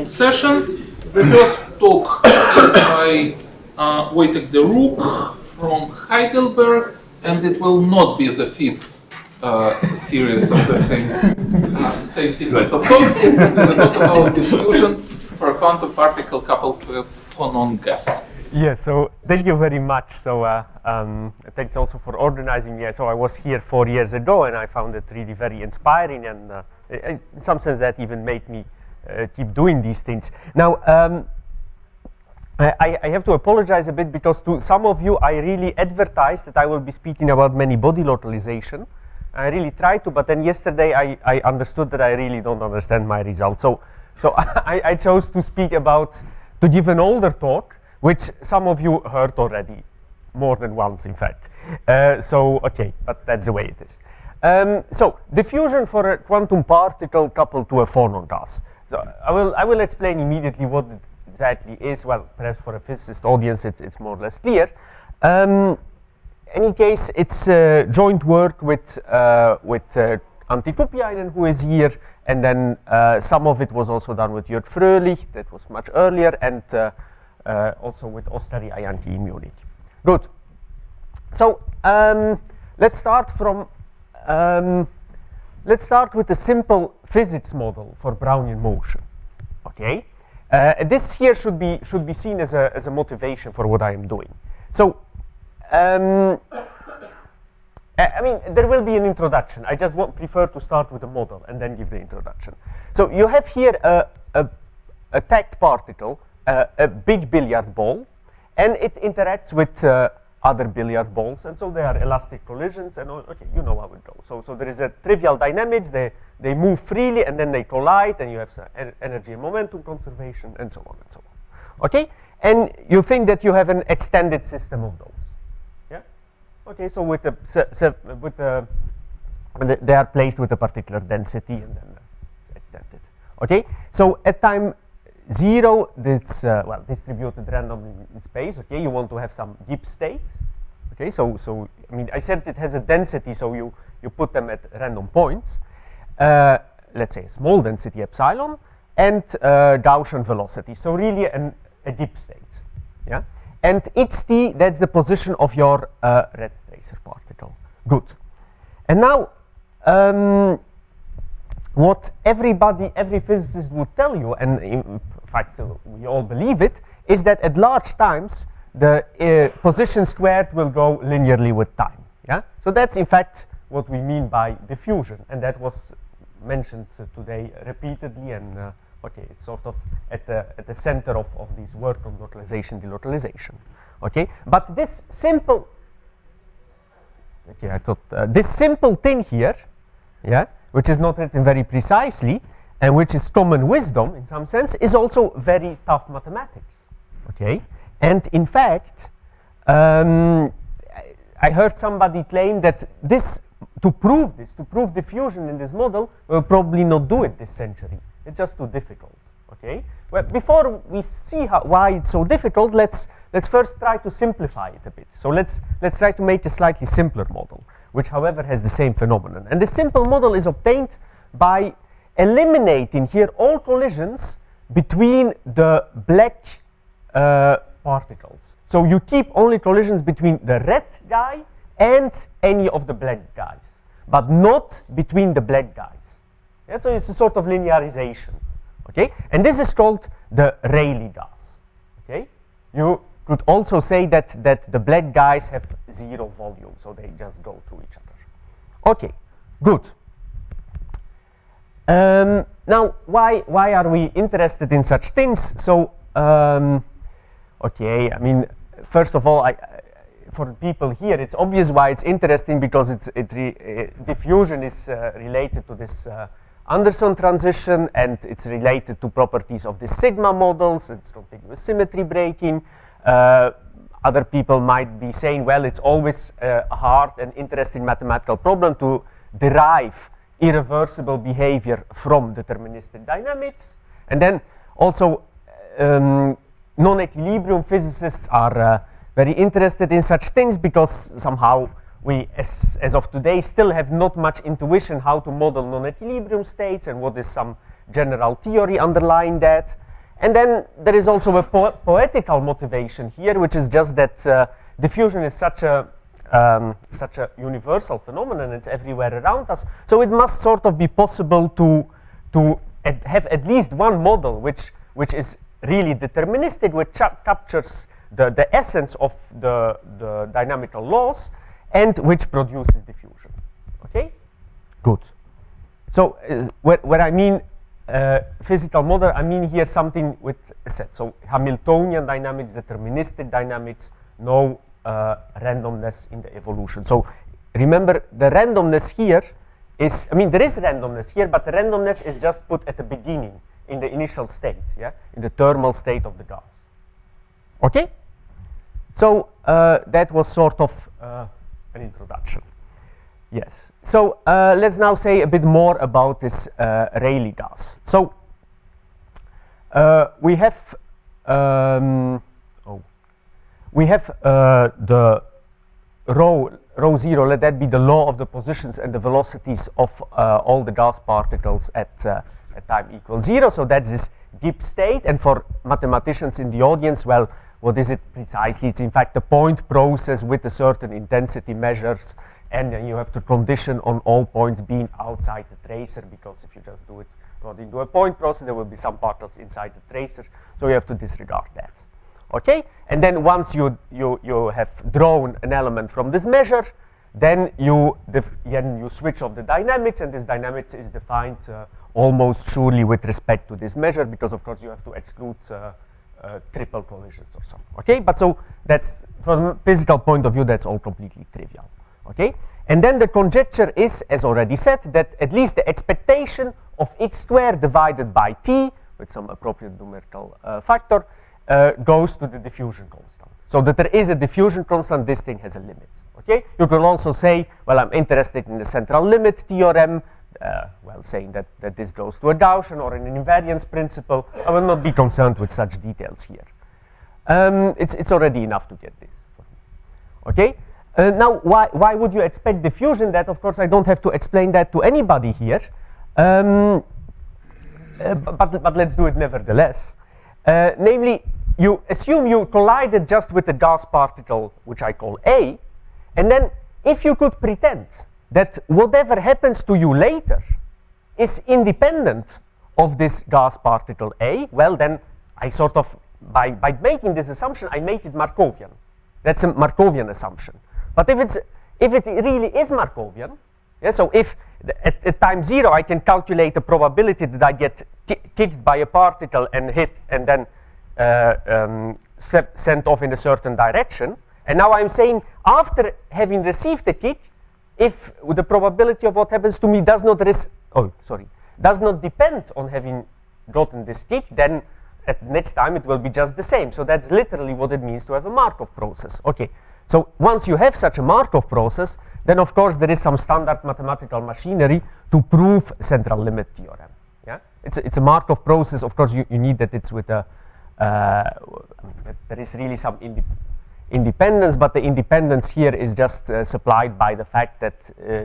afternoon session. The first talk is by Wojciech De Roeck from Heidelberg, and it will not be the fifth series of the same sequence of talks. It will be talk about diffusion for a quantum particle coupled with phonon gas. Yeah, so thank you very much. So thanks also for organizing me. So I was here 4 years ago, and I found it really very inspiring, and in some sense that even made me keep doing these things. Now, I have to apologize a bit because to some of you I really advertised that I will be speaking about many-body localization. I really tried to, but then yesterday I understood that I really don't understand my results. So I chose to speak about, to give an older talk, which some of you heard already, more than once in fact. Okay, but that's the way it is. So diffusion for a quantum particle coupled to a phonon gas. So I will explain immediately what it exactly is. Well, perhaps for a physicist audience it's more or less clear. Any case, it's joint work with Antti Tupiainen, who is here, and then some of it was also done with Jörg Fröhlich, that was much earlier, and also with Ostari Ayanki in Munich. Good. So let's start from let's start with a simple physics model for Brownian motion. Okay, this here should be seen as a motivation for what I am doing. So I mean, there will be an introduction. I just prefer to start with a model and then give the introduction. So you have here a tagged particle, a big billiard ball, and it interacts with other billiard balls, and so there are elastic collisions, and okay, you know how it goes. So there is a trivial dynamics, they move freely, and then they collide, and you have some energy and momentum conservation, and so on and so on. Okay, and you think that you have an extended system of those. Yeah. Okay, so they are placed with a particular density, and then extended. Okay, so at time 0, this well, distributed randomly in space. Okay, you want to have some deep state. Okay, so I mean, I said it has a density, so you put them at random points. Let's say a small density epsilon and Gaussian velocity. So really a deep state. Yeah, and xt, that's the position of your red tracer particle. Good. And now. What every physicist would tell you, and in fact we all believe it, is that at large times the position squared will go linearly with time. Yeah, so that's in fact what we mean by diffusion, and that was mentioned today repeatedly. And okay, it's sort of at the center of this work on localization, delocalization. Okay, but this simple, okay, I thought this simple thing here, yeah, which is not written very precisely, and which is common wisdom in some sense, is also very tough mathematics. Okay, and in fact, I heard somebody claim that to prove diffusion in this model, we'll probably not do it this century. It's just too difficult. Okay, well, before we see why it's so difficult, let's first try to simplify it a bit. So let's try to make a slightly simpler model, which however has the same phenomenon. And the simple model is obtained by eliminating here all collisions between the black particles. So you keep only collisions between the red guy and any of the black guys, but not between the black guys. Yeah, so it's a sort of linearization. Okay, and this is called the Rayleigh gas. Okay, you could also say that the black guys have 0 volume, so they just go through each other. Okay, good. Now, why are we interested in such things? So, okay, I mean, first of all, for people here, it's obvious why it's interesting, because diffusion is related to this Anderson transition, and it's related to properties of the sigma models. It's contiguous symmetry breaking. Other people might be saying, well, it's always a hard and interesting mathematical problem to derive irreversible behavior from deterministic dynamics. And then also non-equilibrium physicists are very interested in such things, because somehow we, as of today, still have not much intuition how to model non-equilibrium states and what is some general theory underlying that. And then there is also a poetical motivation here, which is just that diffusion is such a universal phenomenon, it's everywhere around us. So it must sort of be possible to have at least one model which is really deterministic, which captures the essence of the dynamical laws and which produces diffusion. Okay? Good. So where I mean physical model, I mean here something with a set. So Hamiltonian dynamics, deterministic dynamics, no randomness in the evolution. So remember, the randomness here is, I mean, there is randomness here, but the randomness is just put at the beginning, in the initial state, yeah, in the thermal state of the gas. Okay? So that was sort of an introduction. Yes. So let's now say a bit more about this Rayleigh gas. So we have the rho zero. Let that be the law of the positions and the velocities of all the gas particles at time equals 0. So that's this deep state. And for mathematicians in the audience, well, what is it precisely? It's in fact a point process with a certain intensity measures, and then you have to condition on all points being outside the tracer, because if you just do it according to a point process, there will be some particles inside the tracer, so you have to disregard that. Okay, and then once you have drawn an element from this measure, then you switch off the dynamics, and this dynamics is defined almost surely with respect to this measure, because of course you have to exclude triple collisions or so. Okay, but so that's, from a physical point of view, that's all completely trivial. Okay, and then the conjecture is, as already said, that at least the expectation of x squared divided by t with some appropriate numerical factor goes to the diffusion constant. So that there is a diffusion constant, this thing has a limit. Okay, you can also say, well, I'm interested in the central limit theorem, well, saying that this goes to a Gaussian or an invariance principle. I will not be concerned with such details here. It's already enough to get this. Okay. Now, why would you expect diffusion? That, of course, I don't have to explain that to anybody here. But let's do it nevertheless. Namely, you assume you collided just with a gas particle, which I call A, and then if you could pretend that whatever happens to you later is independent of this gas particle A, well, then I sort of, by making this assumption, I make it Markovian. That's a Markovian assumption. But if it really is Markovian, yeah, so if at time 0 I can calculate the probability that I get kicked by a particle and hit and then sent off in a certain direction, and now I'm saying after having received the kick, if the probability of what happens to me does not depend on having gotten this kick, then at the next time it will be just the same. So that's literally what it means to have a Markov process. Okay. So once you have such a Markov process, then of course there is some standard mathematical machinery to prove central limit theorem. Yeah, it's a Markov process. Of course, you need that it's with a there is really some independence, but the independence here is just supplied by the fact that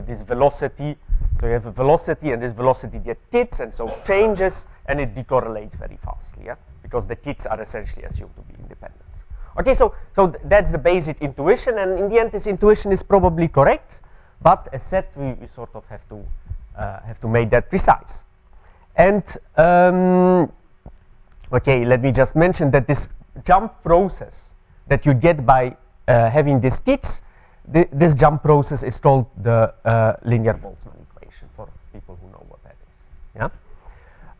this velocity. So you have a velocity, and this velocity gets kits, and so changes, and it decorrelates very fastly. Yeah, because the kits are essentially assumed to be independent. Okay, so that's the basic intuition, and in the end, this intuition is probably correct. But as said, we sort of have to make that precise. And okay, let me just mention that this jump process that you get by having these kits, this jump process is called the linear Boltzmann equation for people who know what that is.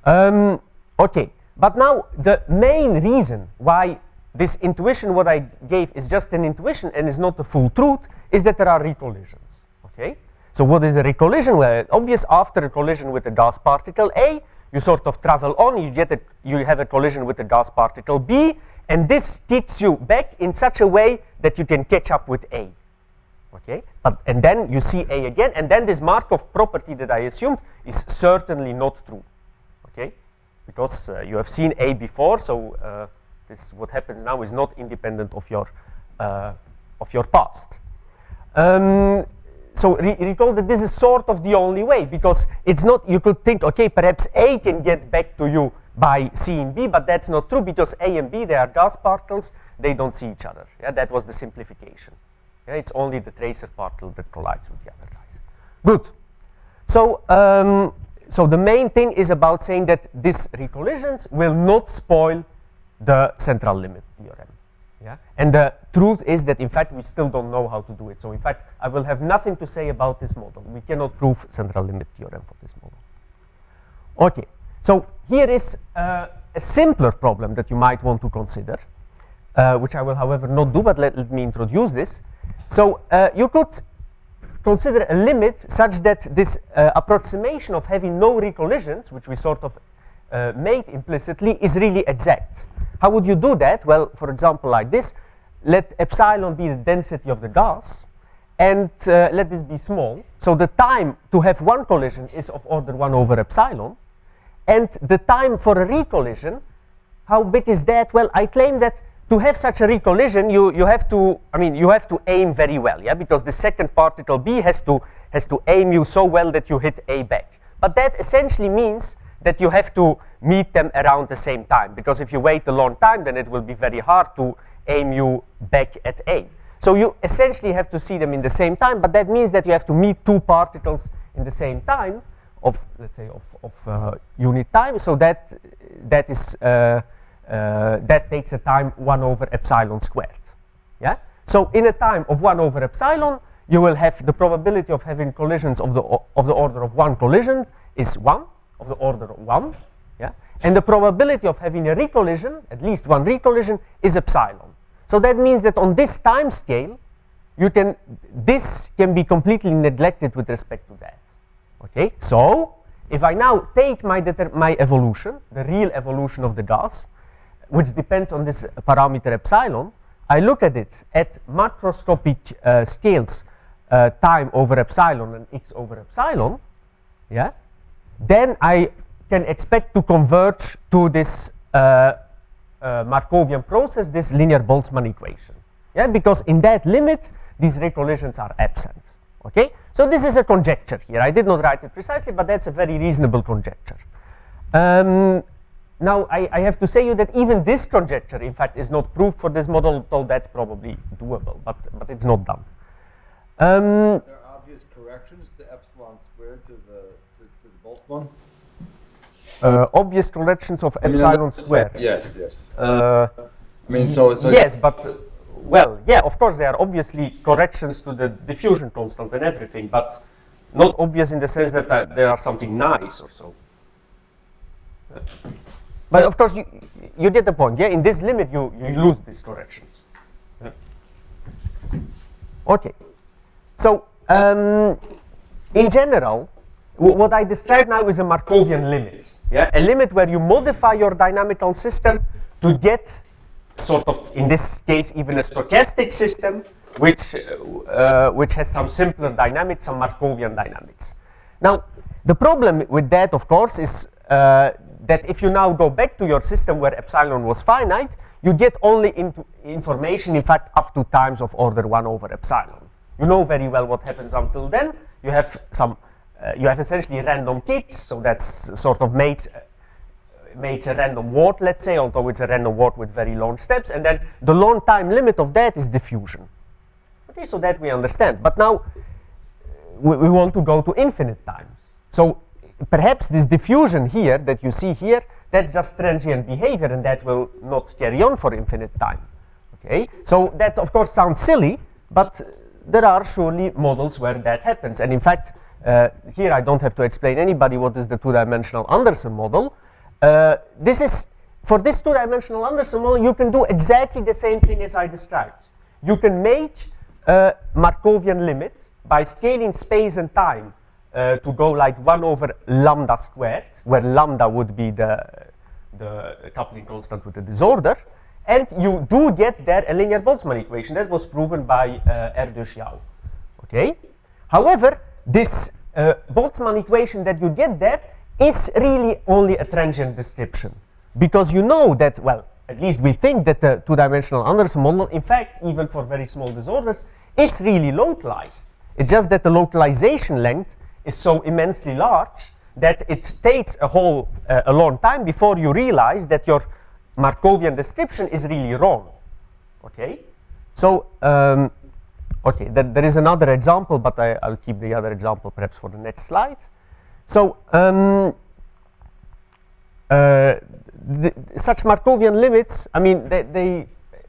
Yeah. Okay, but now the main reason why this intuition, what I gave, is just an intuition and is not the full truth, is that there are recollisions. Okay, so what is a recollision? Well, obvious, after a collision with a gas particle A, you sort of travel on, you have a collision with a gas particle B, and this kicks you back in such a way that you can catch up with A. Okay, and then you see A again, and then this Markov property that I assumed is certainly not true. Okay, because you have seen A before, so this what happens now is not independent of your past. So recall that this is sort of the only way, because it's not, you could think, okay, perhaps A can get back to you by C and B, but that's not true because A and B, they are gas particles, they don't see each other. Yeah, that was the simplification. Yeah, it's only the tracer particle that collides with the other guys. Good. So, so the main thing is about saying that these recollisions will not spoil the central limit theorem. Yeah? And the truth is that, in fact, we still don't know how to do it. So, in fact, I will have nothing to say about this model. We cannot prove central limit theorem for this model. Okay. So, here is a simpler problem that you might want to consider, which I will, however, not do, but let me introduce this. So, you could consider a limit such that this approximation of having no recollisions, which we sort of made implicitly, is really exact. How would you do that? Well, for example, like this. Let epsilon be the density of the gas, and let this be small. So the time to have one collision is of order 1 over epsilon. And the time for a recollision, how big is that? Well, I claim that to have such a recollision, you have to, you have to aim very well, yeah, because the second particle B has to aim you so well that you hit A back. But that essentially means that you have to meet them around the same time, because if you wait a long time, then it will be very hard to aim you back at A. So you essentially have to see them in the same time, but that means that you have to meet two particles in the same time of, let's say, of unit time. So that takes a time 1 over epsilon squared. Yeah. So in a time of 1 over epsilon, you will have the probability of having collisions of the order of 1 collision is 1, of the order of 1. Yeah. And the probability of having a recollision, at least one recollision, is epsilon. So that means that on this time scale, this can be completely neglected with respect to that. Okay. So if I now take my evolution, the real evolution of the gas, which depends on this parameter epsilon, I look at it at macroscopic scales, time over epsilon and x over epsilon, yeah, then I can expect to converge to this Markovian process, this linear Boltzmann equation, yeah, because in that limit, these recollisions are absent. Okay, so this is a conjecture here. I did not write it precisely, but that's a very reasonable conjecture. Now, I have to say you that even this conjecture, in fact, is not proof for this model, though that's probably doable, but it's not done. There are obvious corrections to epsilon squared to the Boltzmann? Obvious corrections of epsilon squared. Yes, yes. So yes, but well, yeah, of course there are obviously corrections to the diffusion constant and everything, but not obvious in the sense that there are something nice or so. But of course, you get the point. Yeah, in this limit, you lose these corrections. Yeah. Okay. So in general, what I describe now is a Markovian limit. Yeah, a limit where you modify your dynamical system to get sort of, in this case, even a stochastic system, which has some simpler dynamics, some Markovian dynamics. Now, the problem with that, of course, is that if you now go back to your system where epsilon was finite, you get only information, in fact, up to times of order 1 over epsilon. You know very well what happens until then. You have essentially random kicks, so that's sort of makes a random word, let's say, although it's a random word with very long steps, and then the long time limit of that is diffusion. Okay, so that we understand. But now we want to go to infinite times. So perhaps this diffusion here that you see here, that's just transient behavior, and that will not carry on for infinite time. Okay, so that of course sounds silly, but there are surely models where that happens. And in fact, here I don't have to explain anybody what is the two-dimensional Anderson model. This is, for this two-dimensional Anderson model, you can do exactly the same thing as I described. You can make a Markovian limit by scaling space and time to go like 1 over lambda squared, where lambda would be the coupling constant with the disorder, and you do get there a linear Boltzmann equation. That was proven by Erdős-Jau. Okay. However, this Boltzmann equation that you get there is really only a transient description, because you know that, well, at least we think that the two-dimensional Anderson model, in fact, even for very small disorders, is really localized. It's just that the localization length is so immensely large that it takes a long time before you realize that your Markovian description is really wrong. Okay, so okay, there is another example, but I'll keep the other example perhaps for the next slide. So such Markovian limits, I mean,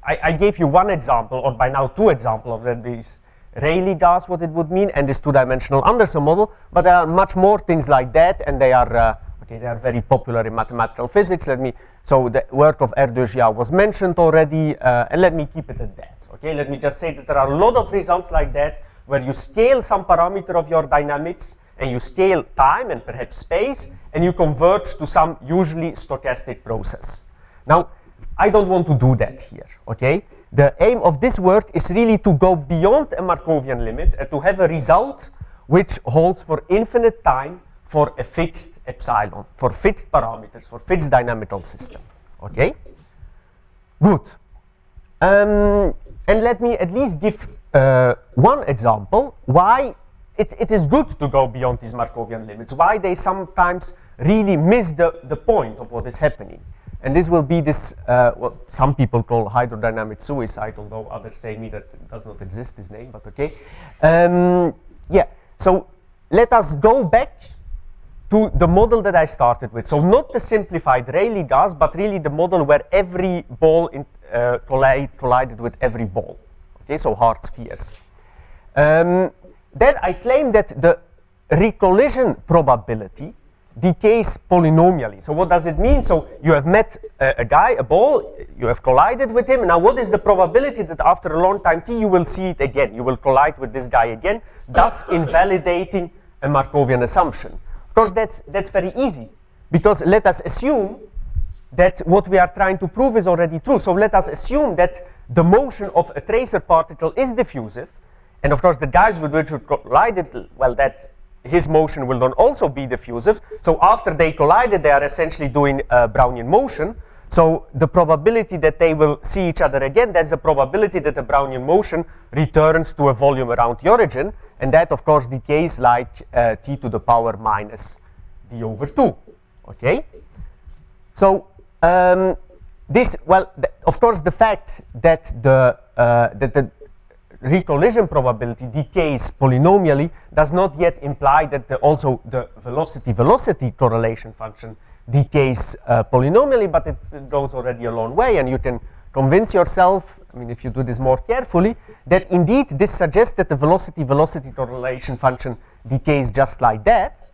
I gave you one example, or by now two examples of these Rayleigh gas, what it would mean, and this two-dimensional Anderson model, but there are much more things like that, and they are okay, they are very popular in mathematical physics. So the work of Erdős was mentioned already, and let me keep it at that. Okay, let me just say that there are a lot of results like that where you scale some parameter of your dynamics and you scale time and perhaps space and you converge to some usually stochastic process. Now, I don't want to do that here, okay? The aim of this work is really to go beyond a Markovian limit and to have a result which holds for infinite time for a fixed epsilon, for fixed parameters, for fixed dynamical system, okay? Good. And let me at least give one example why it is good to go beyond these Markovian limits, why they sometimes really miss the point of what is happening. And this will be this, what some people call hydrodynamic suicide, although others say me that it does not exist, this name, but okay. Yeah, so let us go back to the model that I started with. So not the simplified Rayleigh gas, but really the model where every ball collided with every ball. Okay, so hard spheres. Then I claim that the recollision probability decays polynomially. So what does it mean? So you have met a guy, a ball, you have collided with him. Now what is the probability that after a long time t you will see it again? You will collide with this guy again, thus invalidating a Markovian assumption. Of course that's very easy, because let us assume that what we are trying to prove is already true. So let us assume that the motion of a tracer particle is diffusive, and of course the guys with which you collided, well, that his motion will then also be diffusive. So after they collided, they are essentially doing Brownian motion. So the probability that they will see each other again, that's the probability that the Brownian motion returns to a volume around the origin, and that of course decays like t to the power minus d over 2. Okay? So this, well, of course the fact that the recollision probability decays polynomially does not yet imply that also the velocity-velocity correlation function decays polynomially, but it goes already a long way, and you can convince yourself, I mean, if you do this more carefully, that indeed this suggests that the velocity-velocity correlation function decays just like that.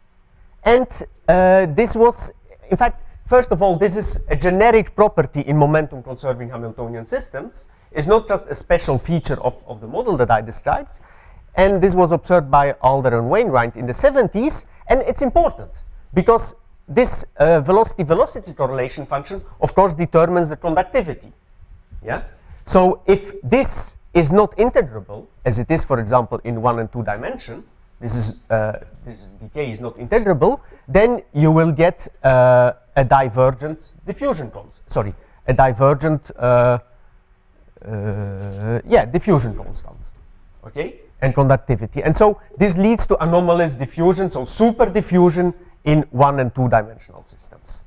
And this was, in fact, first of all, this is a generic property in momentum-conserving Hamiltonian systems. It's not just a special feature of the model that I described. And this was observed by Alder and Wainwright in the 70s. And it's important, because this velocity-velocity correlation function, of course, determines the conductivity. Yeah? So if this is not integrable, as it is, for example, in 1 and 2 dimension, this decay is not integrable, then you will get a divergent diffusion constant. Sorry, a divergent diffusion constant, okay, and conductivity. And so this leads to anomalous diffusion, so super diffusion in 1 and 2 dimensional systems,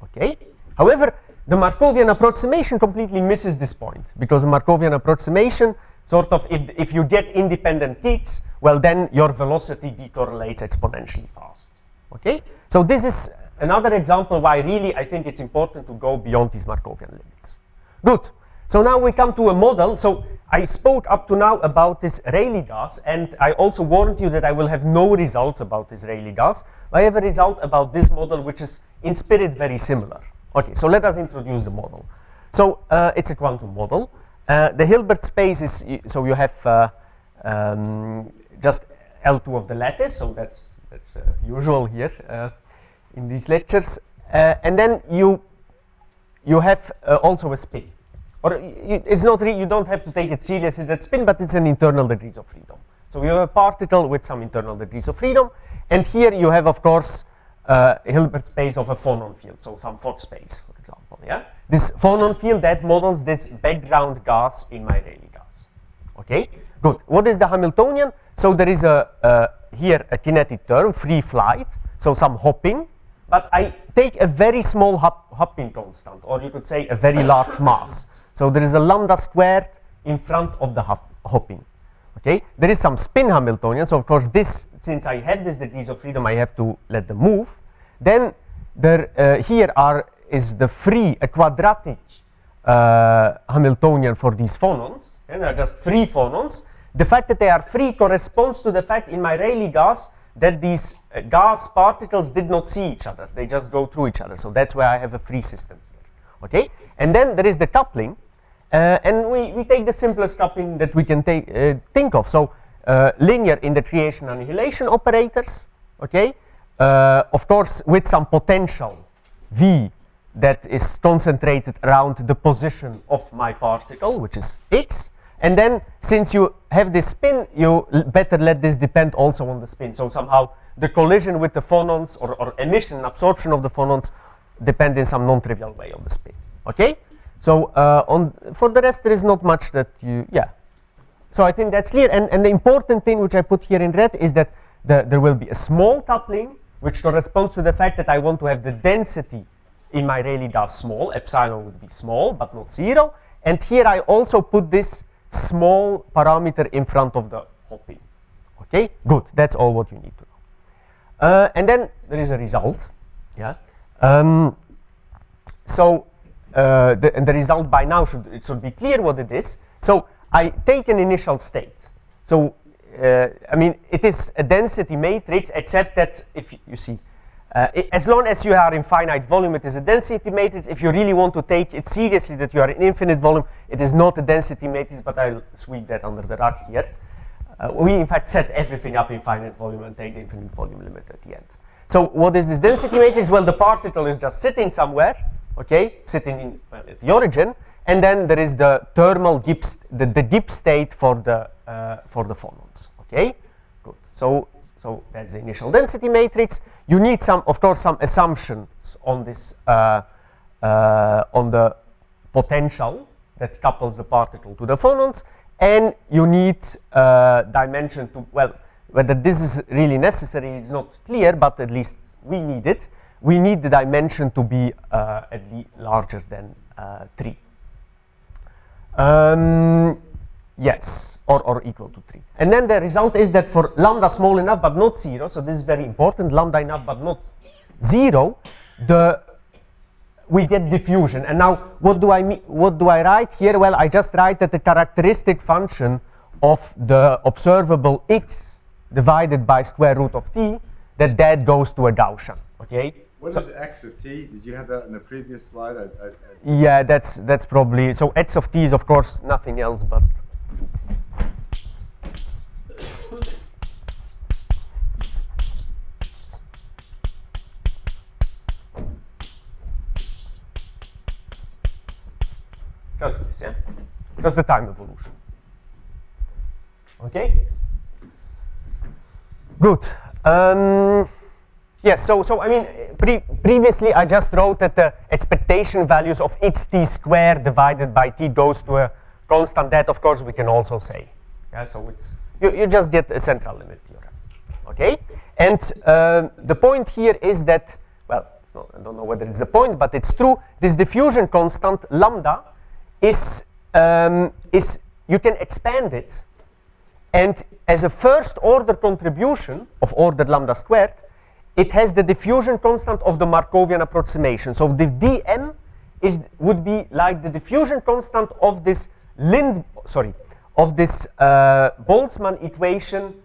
okay. However, the Markovian approximation completely misses this point, because the Markovian approximation sort of, if you get independent peaks, well, then your velocity decorrelates exponentially fast, okay. So this is another example why really I think it's important to go beyond these Markovian limits. Good. So now we come to a model. So I spoke up to now about this Rayleigh gas, and I also warned you that I will have no results about this Rayleigh gas. I have a result about this model, which is in spirit very similar. Okay, so let us introduce the model. So it's a quantum model. The Hilbert space is, so you have just L2 of the lattice, so that's usual here in these lectures. And then you have also a spin. Or it's not you don't have to take it seriously, that spin, but it's an internal degrees of freedom. So you have a particle with some internal degrees of freedom, and here you have, of course, Hilbert space of a phonon field, so some Fock space, for example. Yeah, this phonon field that models this background gas in my Rayleigh gas. Okay, good. What is the Hamiltonian? So there is here a kinetic term, free flight. so some hopping, but I take a very small hopping constant, or you could say a very large mass. So there is a lambda squared in front of the hopping. Okay, there is some spin Hamiltonian, so of course this, since I have these degrees of freedom, I have to let them move. Then there, here is the free, a quadratic Hamiltonian for these phonons, and there are just 3 phonons. The fact that they are free corresponds to the fact in my Rayleigh gas that these gas particles did not see each other, they just go through each other, so that's why I have a free system here. Okay, and then there is the coupling. And we take the simplest coupling that we can think of. So linear in the triation annihilation operators, okay? Of course, with some potential V that is concentrated around the position of my particle, which is x. And then, since you have this spin, you better let this depend also on the spin. So somehow the collision with the phonons or emission and absorption of the phonons depend in some non-trivial way on the spin, okay? So for the rest, there is not much that So I think that's clear. And the important thing which I put here in red is that there will be a small coupling which corresponds to the fact that I want to have the density in my Rayleigh gas small. Epsilon would be small, but not 0. And here I also put this small parameter in front of the hopping. Okay, good. That's all what you need to know. And then there is a result. Yeah. The result by now should be clear what it is. So I take an initial state. So I mean, it is a density matrix, except that if you see, as long as you are in finite volume, it is a density matrix. If you really want to take it seriously that you are in infinite volume, it is not a density matrix, but I'll sweep that under the rug here. We in fact set everything up in finite volume and take the infinite volume limit at the end. So what is this density matrix? Well, the particle is just sitting somewhere, okay, sitting at the origin, and then there is the thermal Gibbs, the Gibbs state for the phonons. Okay, good. So that's the initial density matrix. You need of course, some assumptions on this, on the potential that couples the particle to the phonons, and you need dimension to, well, whether this is really necessary is not clear, but at least we need it. We need the dimension to be at least larger than 3. Yes, or equal to 3. And then the result is that for lambda small enough but not 0, so this is very important, lambda enough but not 0, we get diffusion. And now what do I mean? What do I write here? Well, I just write that the characteristic function of the observable x divided by square root of t, that goes to a Gaussian. Okay. What is x of t? Did you have that in the previous slide? Yeah, that's probably, so x of t is of course nothing else but just this, yeah? Just the time evolution. Okay? Good. Yes, so I mean, previously I just wrote that the expectation values of xt squared divided by t goes to a constant. That, of course, we can also say. Yeah, so it's, you just get a central limit theorem. Okay? And the point here is that, well, I don't know whether it's the point, but it's true, this diffusion constant, lambda, is you can expand it, and as a first order contribution of order lambda squared, it has the diffusion constant of the Markovian approximation. So the dm would be like the diffusion constant of this Boltzmann equation,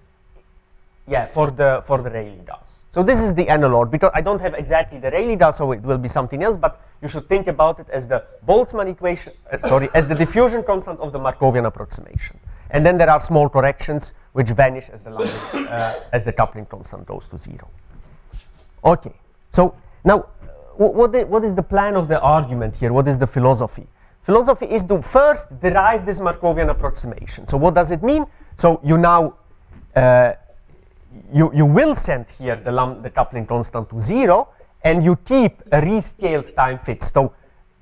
yeah, for the Rayleigh gas. So this is the analog, because I don't have exactly the Rayleigh gas, so it will be something else, but you should think about it as the Boltzmann equation, as the diffusion constant of the Markovian approximation. And then there are small corrections which vanish as as the coupling constant goes to 0. Okay, so now what is the plan of the argument here? What is the philosophy? Philosophy is to first derive this Markovian approximation. So what does it mean? So you now you will send here the coupling constant to 0, and you keep a rescaled time fixed. So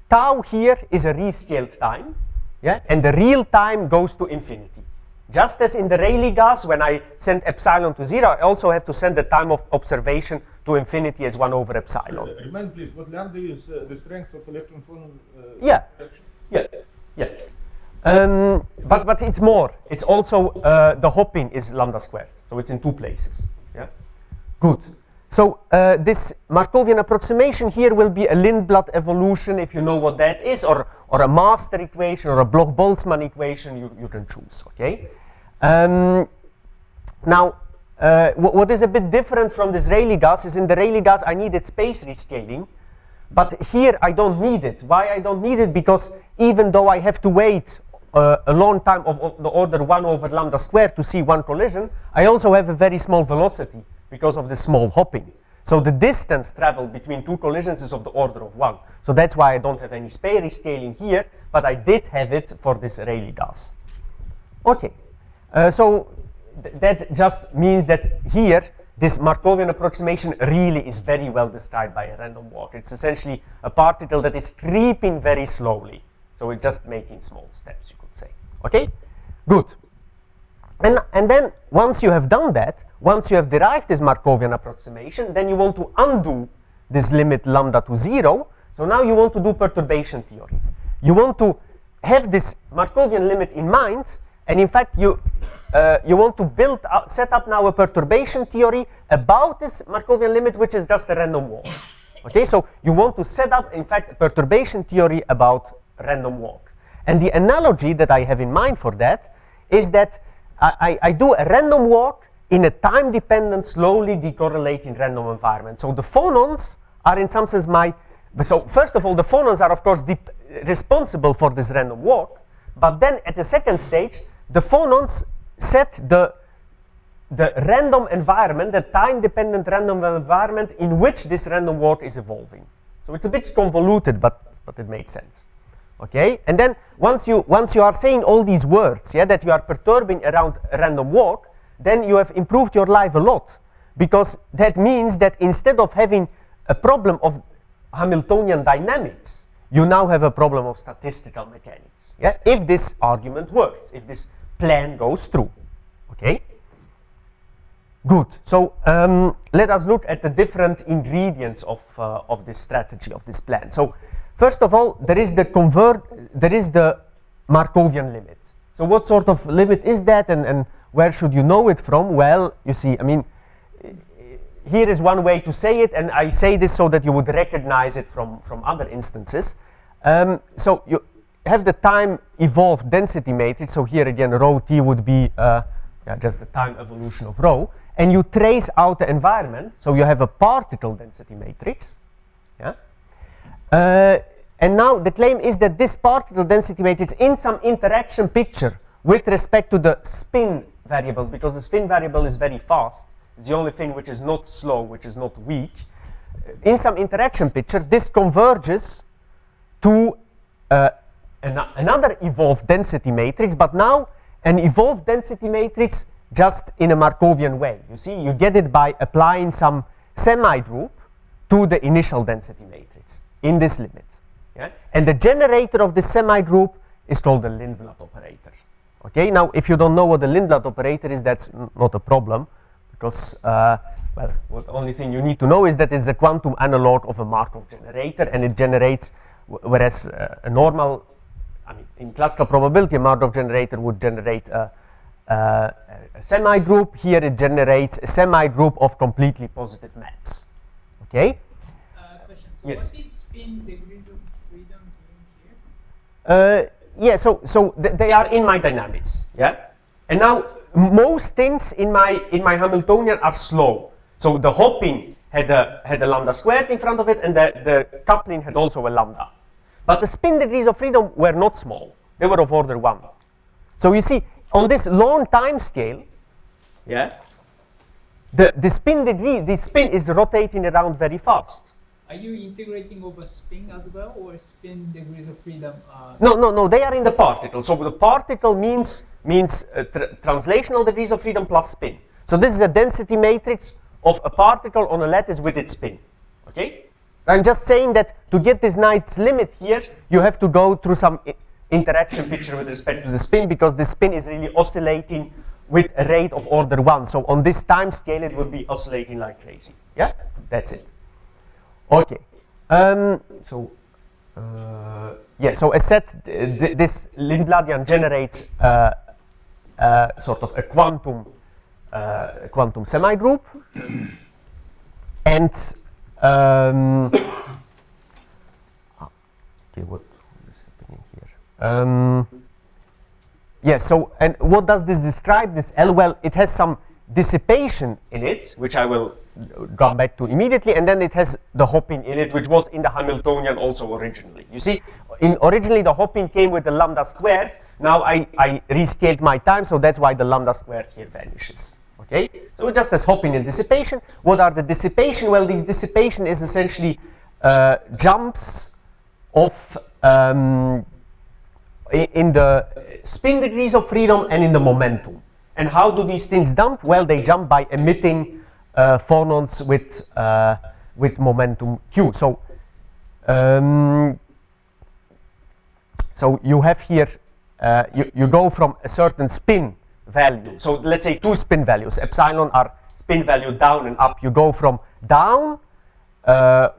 tau here is a rescaled time, yeah, and the real time goes to infinity. Just as in the Rayleigh gas, when I send epsilon to 0, I also have to send the time of observation to infinity as 1 over epsilon. Remind please, what lambda is the strength of electron phonon Yeah. interaction? Yeah. But it's more. It's also the hopping is lambda squared, so it's in 2 places. Yeah. Good. So this Markovian approximation here will be a Lindblad evolution, if you know what that is, or a master equation, or a Bloch-Boltzmann equation. You can choose. Okay. Now, what is a bit different from this Rayleigh gas is in the Rayleigh gas I needed space rescaling. But here I don't need it. Why I don't need it? Because even though I have to wait a long time of the order 1 over lambda squared to see one collision, I also have a very small velocity because of the small hopping. So the distance traveled between 2 collisions is of the order of 1. So that's why I don't have any space rescaling here, but I did have it for this Rayleigh gas. Okay, so that just means that here this Markovian approximation really is very well described by a random walk. It's essentially a particle that is creeping very slowly. So it's just making small steps, you could say. Okay, good. And then once you have done that, once you have derived this Markovian approximation, then you want to undo this limit lambda to 0. So now you want to do perturbation theory. You want to have this Markovian limit in mind, and in fact you want to set up now a perturbation theory about this Markovian limit, which is just a random walk. Okay, so you want to set up, in fact, a perturbation theory about random walk. And the analogy that I have in mind for that is that I do a random walk in a time-dependent, slowly decorrelating random environment. So the phonons are in some sense so first of all, the phonons are of course responsible for this random walk, but then at the second stage, the phonons set the random environment, the time-dependent random environment in which this random walk is evolving. So it's a bit convoluted, but it makes sense. Okay, and then once you are saying all these words, yeah, that you are perturbing around a random walk, then you have improved your life a lot, because that means that instead of having a problem of Hamiltonian dynamics, you now have a problem of statistical mechanics. Yeah, if this argument works, if this plan goes through. Okay. Good. So let us look at the different ingredients of this strategy, of this plan. So first of all, there is the Markovian limit. So what sort of limit is that, and where should you know it from? Well, you see, I mean, here is one way to say it, and I say this so that you would recognize it from other instances. So you have the time evolved density matrix. So here again, rho t would be just the time evolution of rho, and you trace out the environment. So you have a particle density matrix. Yeah. And now the claim is that this particle density matrix in some interaction picture with respect to the spin variable, because the spin variable is very fast, it's the only thing which is not slow, which is not weak. In some interaction picture, this converges to another evolved density matrix, but now an evolved density matrix just in a Markovian way. You see, you get it by applying some semi-group to the initial density matrix in this limit. Yeah? And the generator of this semi-group is called the Lindblad operator. Okay, now if you don't know what the Lindblad operator is, that's not a problem, because well, the only thing you need to know is that it's the quantum analog of a Markov generator, and it generates, whereas a normal, I mean, in classical probability, a Markov generator would generate a semi-group. Here it generates a semi-group of completely positive maps. Okay? Question. So yes. What is spin degrees of freedom doing here? Yeah, so they are in my dynamics. Yeah, and now most things in my Hamiltonian are slow. So the hopping had a lambda squared in front of it, and the coupling had also a lambda. But the spin degrees of freedom were not small; they were of order 1. So you see, on this long time scale, yeah, the spin is rotating around very fast. Are you integrating over spin as well, or spin degrees of freedom? No, they are in the particle. So the particle means translational degrees of freedom plus spin. So this is a density matrix of a particle on a lattice with its spin. Okay? I'm just saying that to get this nice limit here, you have to go through some interaction picture with respect to the spin, because the spin is really oscillating with a rate of order 1. So on this time scale, it will be oscillating like crazy. Yeah, that's it. Okay. Yeah, so as said, this Lindbladian generates sort of a quantum semigroup, and okay, what is happening here? Yeah, so, and what does this describe, this L? Well, it has some dissipation in it, which I will come back to immediately, and then it has the hopping in it, which was in the Hamiltonian also originally. You see, originally the hopping came with the lambda squared. Now I rescaled my time, so that's why the lambda squared here vanishes. Okay, so it just has hopping and dissipation. What are the dissipation? Well, this dissipation is essentially jumps of in the spin degrees of freedom and in the momentum. And how do these things jump? Well, they jump by emitting phonons with momentum q. So, so you have here, you go from a certain spin value. So let's say 2 spin values. Epsilon are spin value down and up. You go from down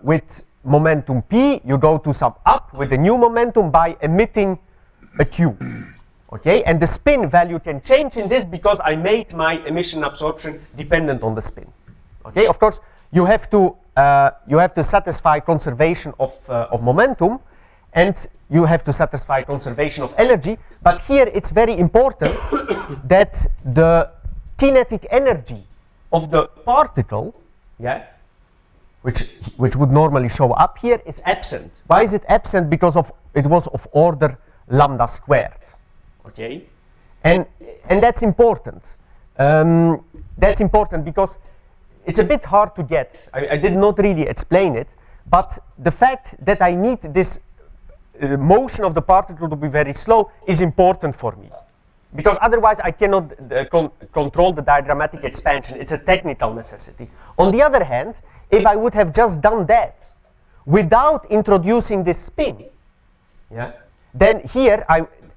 with momentum p. You go to some up with a new momentum by emitting a q. Okay, and the spin value can change in this because I made my emission absorption dependent on the spin. Okay, of course you have to satisfy conservation of momentum, and you have to satisfy conservation of energy. But here it's very important that the kinetic energy of the particle, yeah, which would normally show up here, is absent. Why is it absent? Because it was of order lambda squared. Okay, and that's important. That's important because it's a bit hard to get. I did not really explain it, but the fact that I need this motion of the particle to be very slow is important for me, because otherwise I cannot control the diagrammatic expansion. It's a technical necessity. On the other hand, if I would have just done that without introducing this spin, yeah, then here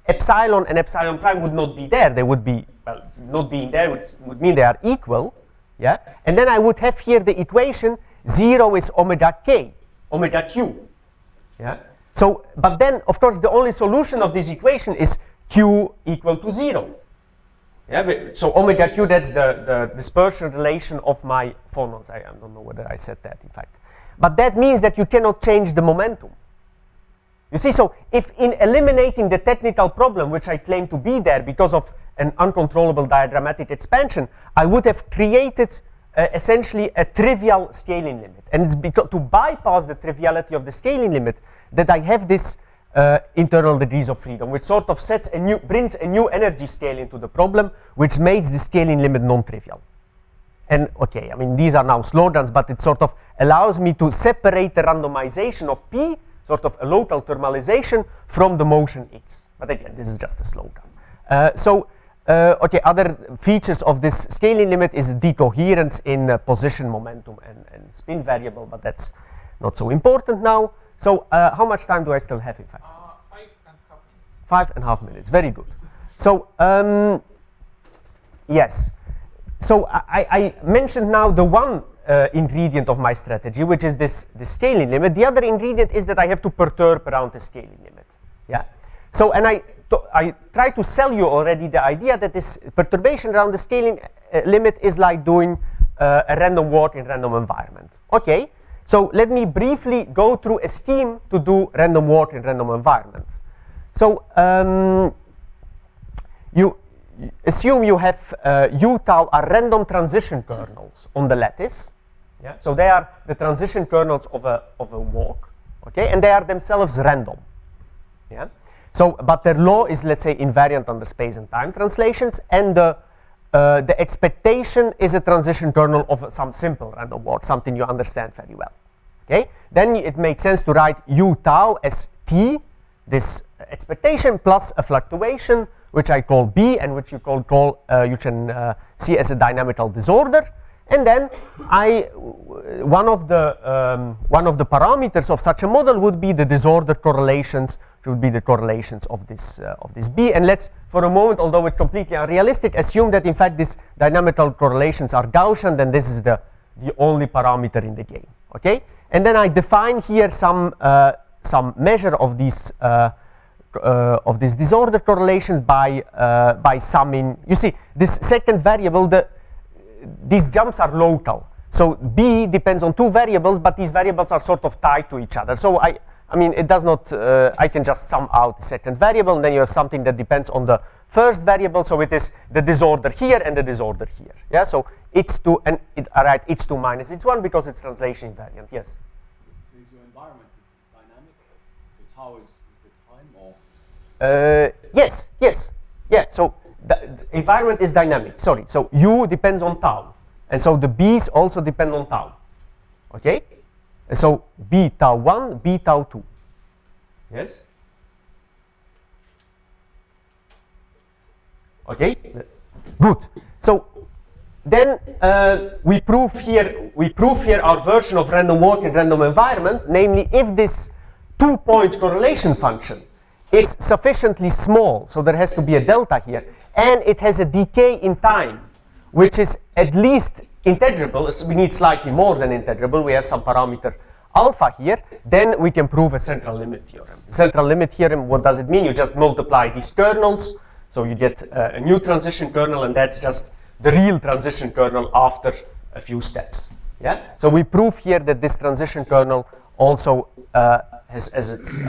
epsilon and epsilon prime would not be there. They would be, well, not being there would mean they are equal, yeah? And then I would have here the equation 0 is omega k, omega q, yeah? So, but then, of course, the only solution of this equation is q equal to 0. Yeah, so omega q, that's the dispersion relation of my phonons. I don't know whether I said that, in fact. But that means that you cannot change the momentum. You see, so if in eliminating the technical problem, which I claim to be there because of an uncontrollable diagrammatic expansion, I would have created essentially a trivial scaling limit. And it's because to bypass the triviality of the scaling limit that I have this internal degrees of freedom, which sort of brings a new energy scale into the problem, which makes the scaling limit non-trivial. And okay, I mean, these are now slogans, but it sort of allows me to separate the randomization of P, sort of a local thermalization, from the motion X. But again, this is just a slogan. Okay, other features of this scaling limit is decoherence in position, momentum, and spin variable, but that's not so important now. So how much time do I still have, in fact? 5.5 minutes. 5.5 minutes, very good. So, yes. So I mentioned now the one ingredient of my strategy, which is this scaling limit. The other ingredient is that I have to perturb around the scaling limit. Yeah. So, and I try to sell you already the idea that this perturbation around the scaling limit is like doing a random walk in random environment. Okay. So let me briefly go through a scheme to do random walk in random environment. So you assume you have u tau are random transition kernels on the lattice. Yeah? So they are the transition kernels of a walk, okay, and they are themselves random. Yeah. So, but their law is, let's say, invariant under space and time translations, and the expectation is a transition kernel of some simple random walk, something you understand very well. Okay. Then it makes sense to write u tau as t, this expectation, plus a fluctuation, which I call b, and which you you can see as a dynamical disorder. And then one of the parameters of such a model would be the disorder correlations would be the correlations of this B. And let's, for a moment, although it's completely unrealistic, assume that in fact these dynamical correlations are Gaussian, then this is the only parameter in the game. Okay? And then I define here some measure of these disorder correlations by summing. You see, this second variable, these jumps are local. So B depends on two variables, but these variables are sort of tied to each other. So I mean, it does not, I can just sum out the second variable, and then you have something that depends on the first variable. So it is the disorder here and the disorder here. Yeah, so H2, and I write H2 minus H1 because it's translation invariant. Yes? So your environment is dynamic? So tau is the time, or? Yes, yes. Yeah, so the environment is dynamic. Sorry, so U depends on tau. And so the B's also depend on tau. Okay? And so B tau 1, B tau 2. Yes? Okay? Good. So then we prove here our version of random walk in random environment, namely if this 2-point correlation function is sufficiently small, so there has to be a delta here, and it has a decay in time, which is at least integrable. So we need slightly more than integrable. We have some parameter alpha here. Then we can prove a central limit theorem. Central limit theorem, what does it mean? You just multiply these kernels. So you get a new transition kernel, and that's just the real transition kernel after a few steps. Yeah. So we prove here that this transition kernel also has its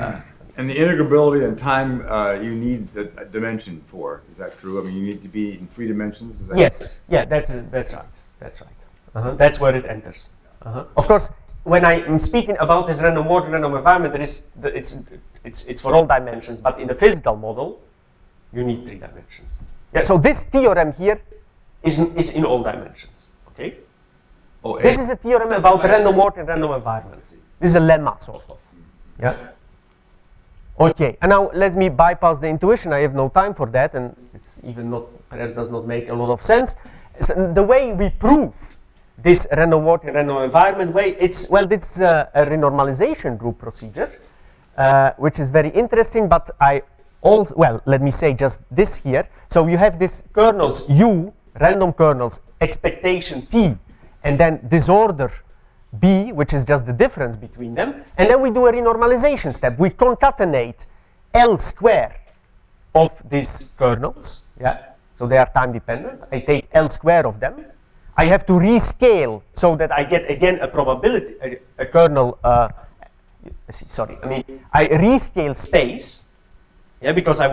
and the integrability and time you need the dimension for. Is that true? I mean, you need to be in 3 dimensions. Is that yes. Yeah, that's right. That's right. That's where it enters. Of course, when I am speaking about this random walk and random environment, it's for all dimensions. But in the physical model, you need 3 dimensions. Yeah. So this theorem here is in all dimensions. Okay. Oh, this is a theorem about random walk and random environment. This is a lemma, sort of. Yeah. Okay, and now let me bypass the intuition. I have no time for that, and it's even not, perhaps does not make a lot of sense. So the way we prove this random walk and random environment way, it's a renormalization group procedure, which is very interesting, but let me say just this here. So you have these kernels U, random kernels, expectation T, and then disorder B, which is just the difference between them, and then we do a renormalization step. We concatenate L square of these kernels, yeah, so they are time dependent. I take L square of them. I have to rescale so that I get again a probability, a kernel, I rescale space, yeah, because I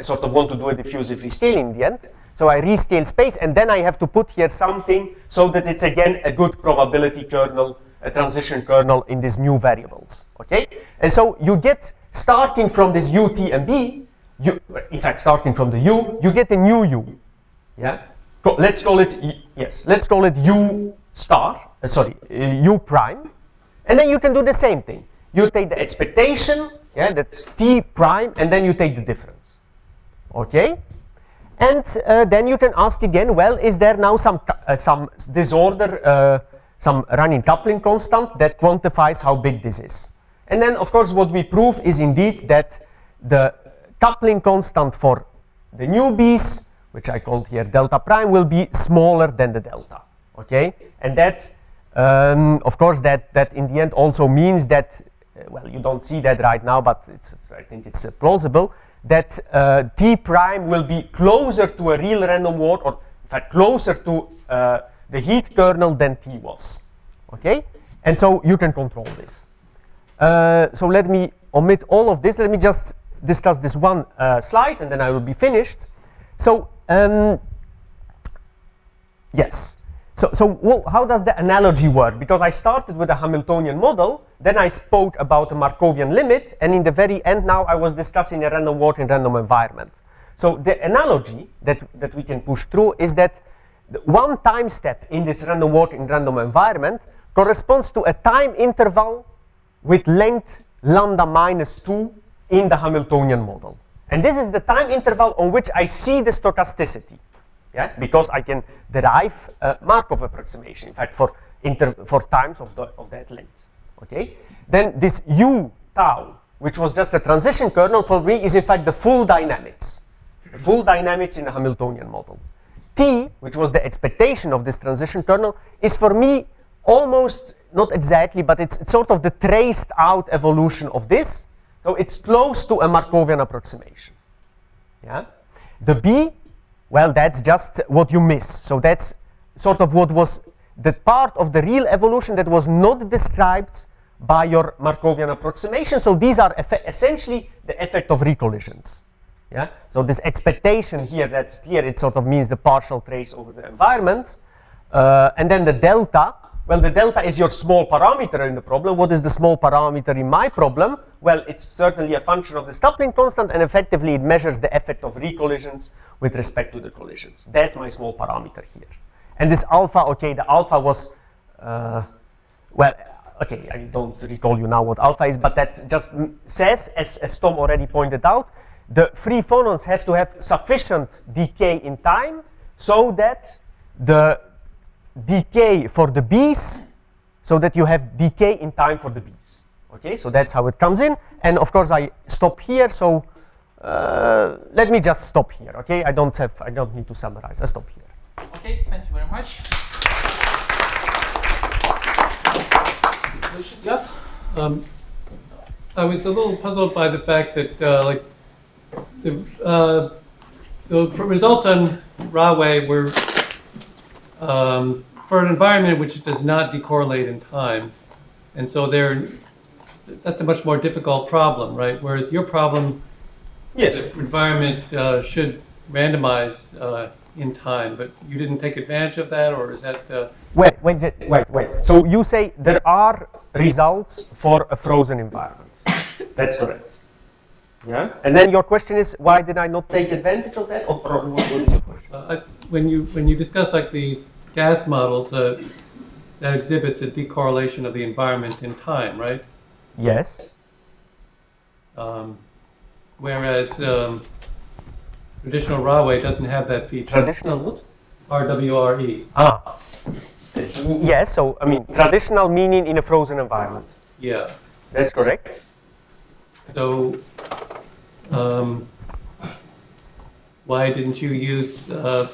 sort of want to do a diffusive rescaling in the end. So I rescale space, and then I have to put here something so that it's again a good probability kernel, a transition kernel in these new variables. Okay, and so you get, starting from this U, T, and B, starting from the U, you get a new U. Yeah, let's call it U star. U prime, and then you can do the same thing. You take the expectation, yeah, that's T prime, and then you take the difference. Okay. And then you can ask again, well, is there now some disorder, some running coupling constant that quantifies how big this is? And then, of course, what we prove is indeed that the coupling constant for the new B's, which I called here delta prime, will be smaller than the delta. Okay? And that, of course, that in the end also means that, you don't see that right now, but I think it's plausible, that T prime will be closer to a real random walk, or in fact closer to the heat kernel than T was. Okay? And so you can control this. So let me omit all of this. Let me just discuss this one slide, and then I will be finished. So, yes. So how does the analogy work? Because I started with a Hamiltonian model, then I spoke about a Markovian limit, and in the very end now I was discussing a random walk in random environment. So the analogy that we can push through is that one time step in this random walk in random environment corresponds to a time interval with length lambda minus 2 in the Hamiltonian model. And this is the time interval on which I see the stochasticity. Yeah, because I can derive a Markov approximation, in fact, for times of that length. Okay, then this U tau which was just a transition kernel, for me is in fact the full dynamics. The full dynamics in the Hamiltonian model. T, which was the expectation of this transition kernel, is for me almost, not exactly, but it's sort of the traced out evolution of this. So it's close to a Markovian approximation. Yeah? The B, well, that's just what you miss. So that's sort of what was the part of the real evolution that was not described by your Markovian approximation. So these are essentially the effect of recollisions. Yeah? So this expectation here, that's clear, it sort of means the partial trace over the environment. And then the delta, well, the delta is your small parameter in the problem. What is the small parameter in my problem? Well, it's certainly a function of the Stoplin constant, and effectively it measures the effect of recollisions with respect to the collisions. That's my small parameter here. And this alpha, okay, the alpha was, well, okay, I don't recall you now what alpha is, but that just says, as Tom already pointed out, the free phonons have to have sufficient decay in time so that the decay for the B's, so that you have decay in time for the B's. Okay, so that's how it comes in. And of course I stop here, so let me just stop here, okay? I don't need to summarize, I stop here. Okay, thank you very much. Yes? I was a little puzzled by the fact that the results on Rahway were for an environment which does not decorrelate in time, and so that's a much more difficult problem, right? Whereas your problem, yes, the environment should randomize in time, but you didn't take advantage of that, or is that? Wait. So you say there are results for a frozen environment. That's correct. Yeah. And then your question is, why did I not take advantage of that? Or what is your question? When you discuss like these gas models, that exhibits a decorrelation of the environment in time, right? Yes. Whereas traditional Rahway doesn't have that feature. Traditional what? RWRE. Ah. Yes, so I mean traditional meaning in a frozen environment. Yeah. That's correct. So why didn't you use an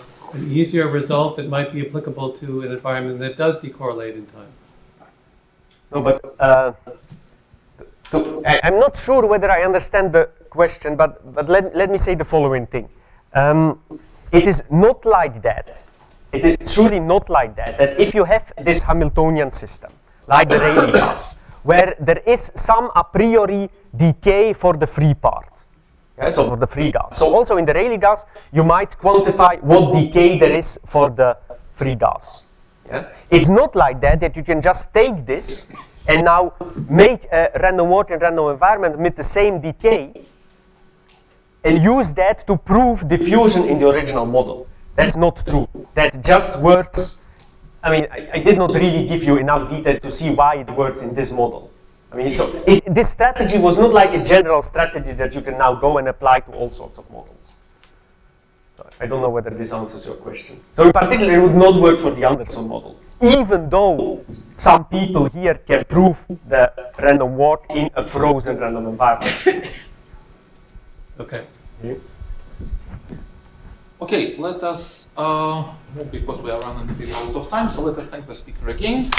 easier result that might be applicable to an environment that does decorrelate in time? No, but I'm not sure whether I understand the question, but let me say the following thing. It is not like that. It is truly not like that, that if you have this Hamiltonian system, like the Rayleigh does, where there is some a priori decay for the free part, yeah, so for the free gas. So also in the Rayleigh gas, you might quantify what decay there is for the free gas. Yeah? It's not like that, that you can just take this and now make a random walk and random environment with the same decay and use that to prove diffusion in the original model. That's not true. That just works. I mean, I did not really give you enough details to see why it works in this model. I mean, so this strategy was not like a general strategy that you can now go and apply to all sorts of models. So I don't know whether this answers your question. So in particular, it would not work for the Anderson model, even though some people here can prove the random walk in a frozen random environment. Okay. Yeah. Okay, let us, because we are running a bit out of time, so let us thank the speaker again.